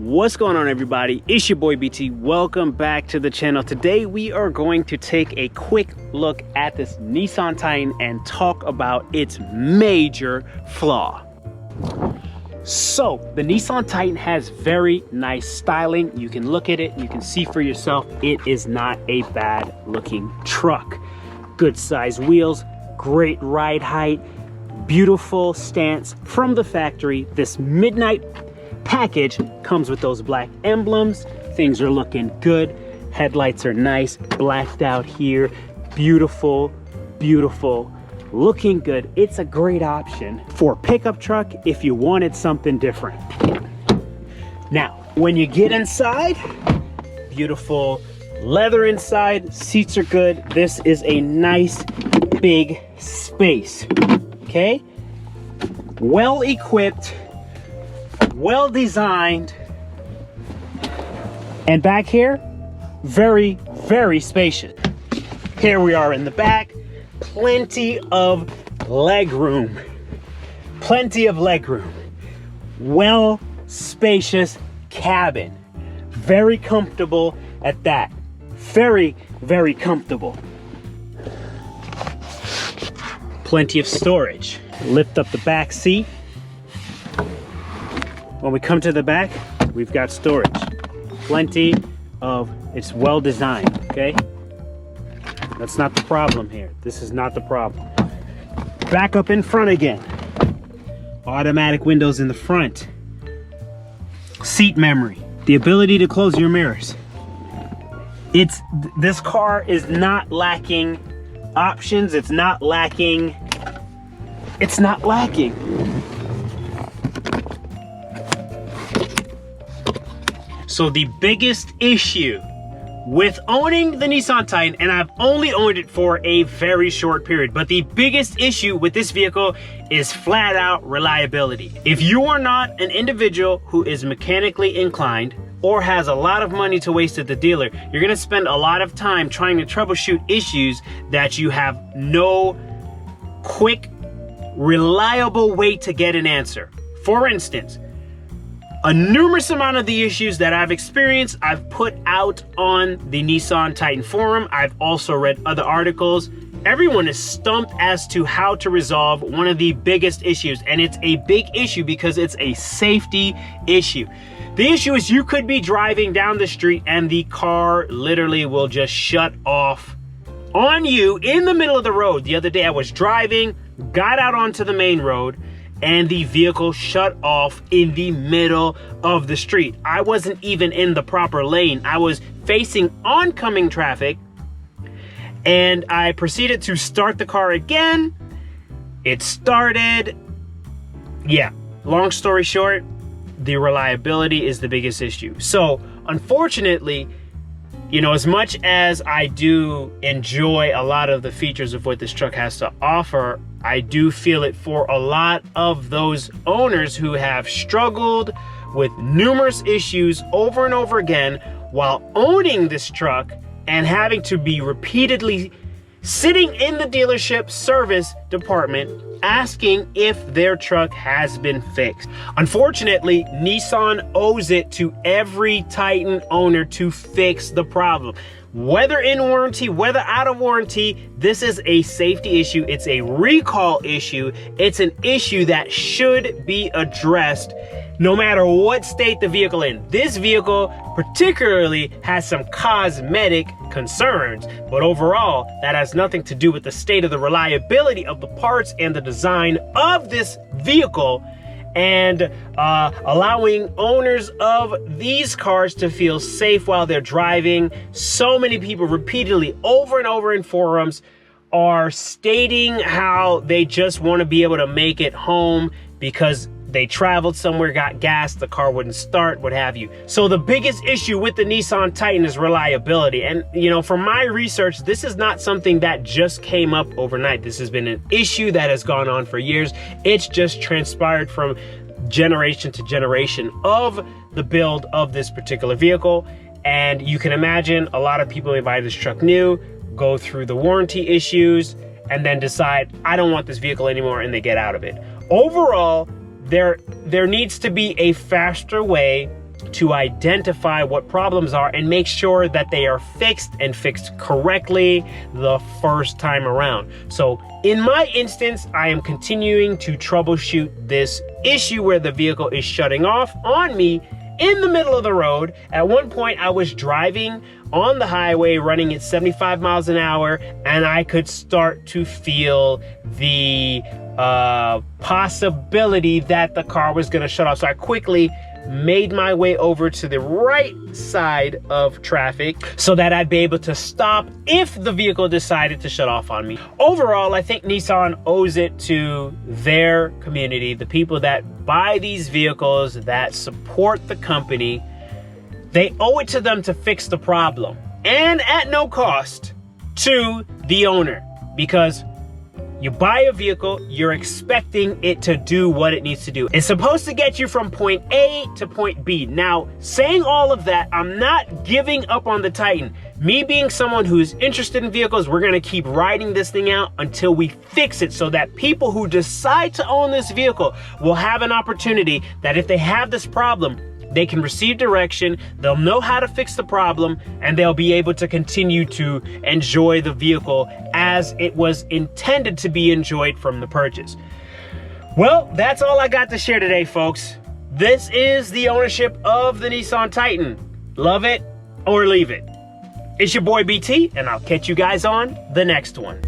What's going on, everybody? It's your boy BT. Welcome back to the channel. Today we are going to take a quick look at this Nissan Titan and talk about its major flaw. So the Nissan Titan has very nice styling. You can look at it, you can see for yourself, it is not a bad looking truck. Good size wheels, great ride height, beautiful stance from the factory. This midnight package comes with those black emblems. Things are looking good. Headlights are nice, blacked out here. Beautiful, beautiful, looking good. It's a great option for a pickup truck if you wanted something different. Now, when you get inside, beautiful leather inside, seats are good. This is a nice big space, okay? Well equipped, well designed, and back here, very, very spacious. Here we are in the back, plenty of leg room, well spacious cabin, very comfortable at that, very, very comfortable. Plenty of storage. Lift up the back seat. When we come to the back, we've got storage. Plenty of, it's well designed, okay? That's not the problem here. This is not the problem. Back up in front again. Automatic windows in the front. Seat memory. The ability to close your mirrors. This car is not lacking options. It's not lacking. So the biggest issue with owning the Nissan Titan, and I've only owned it for a very short period, but the biggest issue with this vehicle is flat out reliability. If you are not an individual who is mechanically inclined or has a lot of money to waste at the dealer, you're gonna spend a lot of time trying to troubleshoot issues that you have no quick, reliable way to get an answer. For instance, a numerous amount of the issues that I've experienced, I've put out on the Nissan Titan forum. I've also read other articles. Everyone is stumped as to how to resolve one of the biggest issues, and it's a big issue because it's a safety issue. The issue is you could be driving down the street and the car literally will just shut off on you in the middle of the road. The other day I was driving, got out onto the main road, and the vehicle shut off in the middle of the street. I wasn't even in the proper lane. I was facing oncoming traffic, and I proceeded to start the car again. It started. Yeah, long story short, the reliability is the biggest issue. So unfortunately, you know, as much as I do enjoy a lot of the features of what this truck has to offer, I do feel it for a lot of those owners who have struggled with numerous issues over and over again while owning this truck and having to be repeatedly sitting in the dealership service department asking if their truck has been fixed. Unfortunately, Nissan owes it to every Titan owner to fix the problem. Whether in warranty, whether out of warranty, this is a safety issue. It's a recall issue. It's an issue that should be addressed no matter what state the vehicle in. This vehicle particularly has some cosmetic concerns, but overall, that has nothing to do with the state of the reliability of the parts and the design of this vehicle, and allowing owners of these cars to feel safe while they're driving. So many people repeatedly over and over in forums are stating how they just want to be able to make it home because they traveled somewhere, got gas, the car wouldn't start, what have you. So the biggest issue with the Nissan Titan is reliability. And you know, from my research, this is not something that just came up overnight. This has been an issue that has gone on for years. It's just transpired from generation to generation of the build of this particular vehicle. And you can imagine a lot of people who buy this truck new, go through the warranty issues, and then decide, I don't want this vehicle anymore, and they get out of it. Overall, there needs to be a faster way to identify what problems are and make sure that they are fixed and fixed correctly the first time around. So in my instance, I am continuing to troubleshoot this issue where the vehicle is shutting off on me in the middle of the road. At one point, I was driving on the highway running at 75 miles an hour, and I could start to feel the possibility that the car was gonna shut off. So I quickly made my way over to the right side of traffic so that I'd be able to stop if the vehicle decided to shut off on me. Overall, I think Nissan owes it to their community, the people that buy these vehicles, that support the company. They owe it to them to fix the problem, and at no cost to the owner, because you buy a vehicle, you're expecting it to do what it needs to do. It's supposed to get you from point A to point B. Now, saying all of that, I'm not giving up on the Titan. Me being someone who's interested in vehicles, we're gonna keep riding this thing out until we fix it, so that people who decide to own this vehicle will have an opportunity that if they have this problem, they can receive direction, they'll know how to fix the problem, and they'll be able to continue to enjoy the vehicle as it was intended to be enjoyed from the purchase. Well, that's all I got to share today, folks. This is the ownership of the Nissan Titan. Love it or leave it. It's your boy BT, and I'll catch you guys on the next one.